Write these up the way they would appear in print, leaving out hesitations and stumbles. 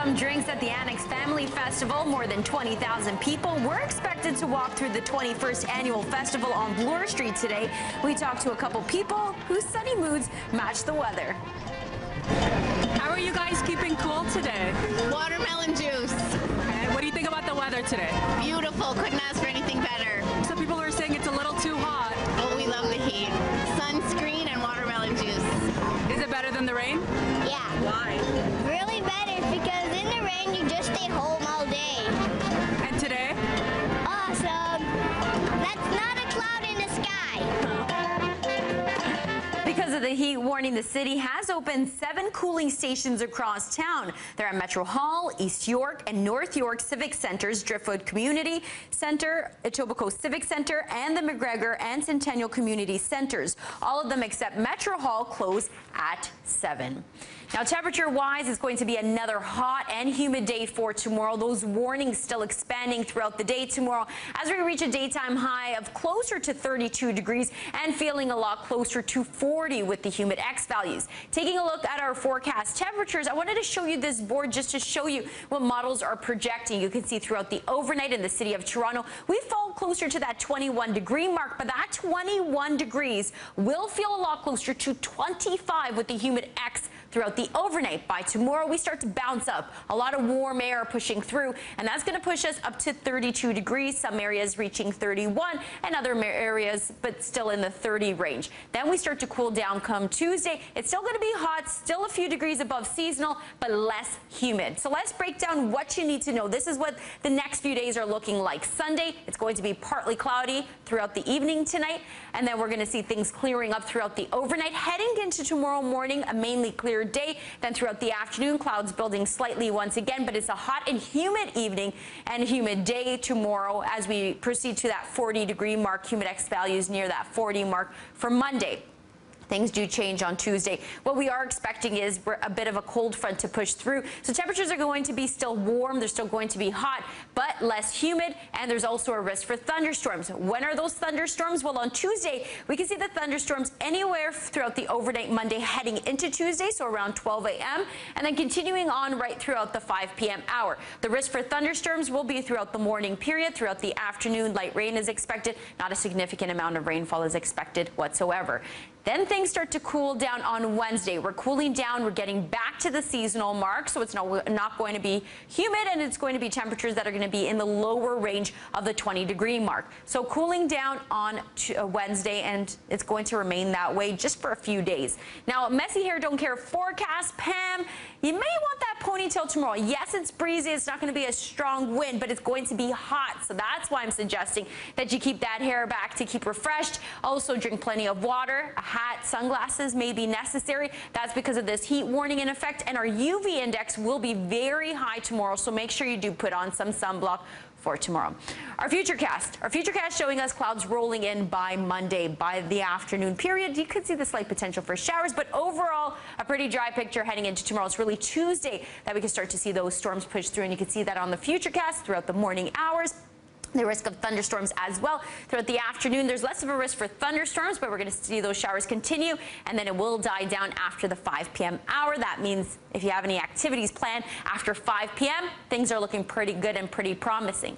Some drinks at the Annex Family Festival. More than 20,000 people were expected to walk through the 21st annual festival on Bloor Street today. We talked to a couple people whose sunny moods match the weather. How are you guys keeping cool today? Watermelon juice. And what do you think about the weather today? Beautiful. Couldn't ask for anything better. Some people are saying it's a little too hot. Oh, we love the heat. Sunscreen and watermelon juice. Is it better than the rain? Yeah. Why? Really better because in the rain you just stay home all day. And today? Awesome. That's not a cloud in the sky. Because of the heat warning, the city has opened 7 cooling stations across town. They're at Metro Hall, East York, and North York Civic Centers, Driftwood Community Center, Etobicoke Civic Center, and the McGregor and Centennial Community Centers. All of them except Metro Hall close at 7. Now, temperature-wise, it's going to be another hot and humid day for tomorrow. Those warnings still expanding throughout the day tomorrow as we reach a daytime high of closer to 32 degrees and feeling a lot closer to 40 with the humid X values. Taking a look at our forecast temperatures, I wanted to show you this board just to show you what models are projecting. You can see throughout the overnight in the city of Toronto, we fall closer to that 21-degree mark, but that 21 degrees will feel a lot closer to 25 with the humid X throughout the overnight. By tomorrow, we start to bounce up. A lot of warm air pushing through, and that's going to push us up to 32 degrees. Some areas reaching 31, and other areas, but still in the 30 range. Then we start to cool down come Tuesday. It's still going to be hot, still a few degrees above seasonal, but less humid. So let's break down what you need to know. This is what the next few days are looking like. Sunday, it's going to be partly cloudy throughout the evening tonight, and then we're going to see things clearing up throughout the overnight. Heading into tomorrow morning, a mainly clear day. Then throughout the afternoon, clouds building slightly once again, but it's a hot and humid evening and humid day tomorrow as we proceed to that 40-degree mark. Humid X values near that 40 mark for Monday. Things do change on Tuesday. What we are expecting is a bit of a cold front to push through. So temperatures are going to be still warm. They're still going to be hot, but less humid. And there's also a risk for thunderstorms. When are those thunderstorms? Well, on Tuesday, we can see the thunderstorms anywhere throughout the overnight Monday heading into Tuesday, so around 12 a.m. and then continuing on right throughout the 5 p.m. hour. The risk for thunderstorms will be throughout the morning period. Throughout the afternoon, light rain is expected. Not a significant amount of rainfall is expected whatsoever. Then things start to cool down on Wednesday. We're cooling down. We're getting back to the seasonal mark, so it's not going to be humid, and it's going to be temperatures that are going to be in the lower range of the 20-degree mark. So cooling down on Wednesday, and it's going to remain that way just for a few days. Now, messy hair, don't care forecast. Pam, you may want that ponytail tomorrow. Yes, it's breezy. It's not going to be a strong wind, but it's going to be hot. So that's why I'm suggesting that you keep that hair back to keep refreshed. Also, drink plenty of water. A hat, sunglasses may be necessary. That's because of this heat warning in effect, and our UV index will be very high tomorrow, so make sure you do put on some sunblock for tomorrow. Our futurecast showing us clouds rolling in by Monday. By the afternoon period, you could see the slight potential for showers, but overall a pretty dry picture heading into tomorrow. It's really Tuesday that we can start to see those storms push through, and you can see that on the futurecast throughout the morning hours. The risk of thunderstorms as well. Throughout the afternoon, there's less of a risk for thunderstorms, but we're going to see those showers continue, and then it will die down after the 5 p.m. hour. That means if you have any activities planned after 5 p.m., things are looking pretty good and pretty promising.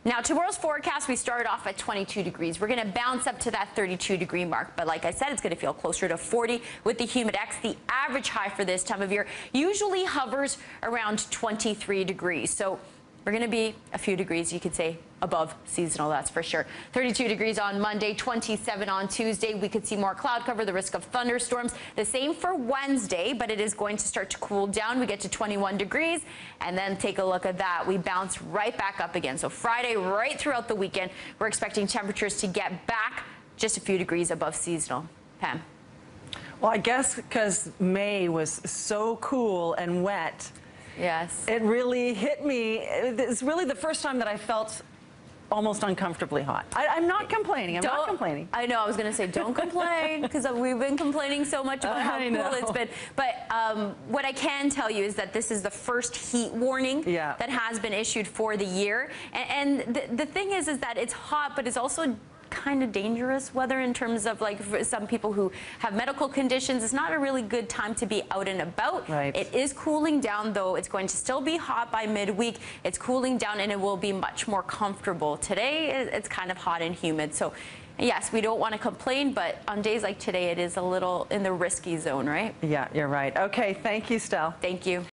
Now, tomorrow's forecast, we started off at 22 degrees. We're going to bounce up to that 32-degree mark, but like I said, it's going to feel closer to 40 with the humid X. The average high for this time of year usually hovers around 23 degrees. So we're going to be a few degrees, you could say, above seasonal, that's for sure. 32 degrees on Monday, 27 on Tuesday. We could see more cloud cover, the risk of thunderstorms. The same for Wednesday, but it is going to start to cool down. We get to 21 degrees, and then take a look at that. We bounce right back up again. So Friday, right throughout the weekend, we're expecting temperatures to get back just a few degrees above seasonal. Pam? Well, I guess because May was so cool and wet, yes, it really hit me. It's really the first time that I felt almost uncomfortably hot. I'm not complaining. I'm not complaining. I know. I was going to say, don't complain, because we've been complaining so much about how cool it's been. But what I can tell you is that this is the first heat warning that has been issued for the year. And the thing is that it's hot, but it's also kind of dangerous weather in terms of like for some people who have medical conditions. It's not a really good time to be out and about. Right. It is cooling down though. It's going to still be hot by midweek. It's cooling down and it will be much more comfortable. Today it's kind of hot and humid. So yes, we don't want to complain, but on days like today it is a little in the risky zone, right? Yeah, you're right. Okay, thank you, Stel. Thank you.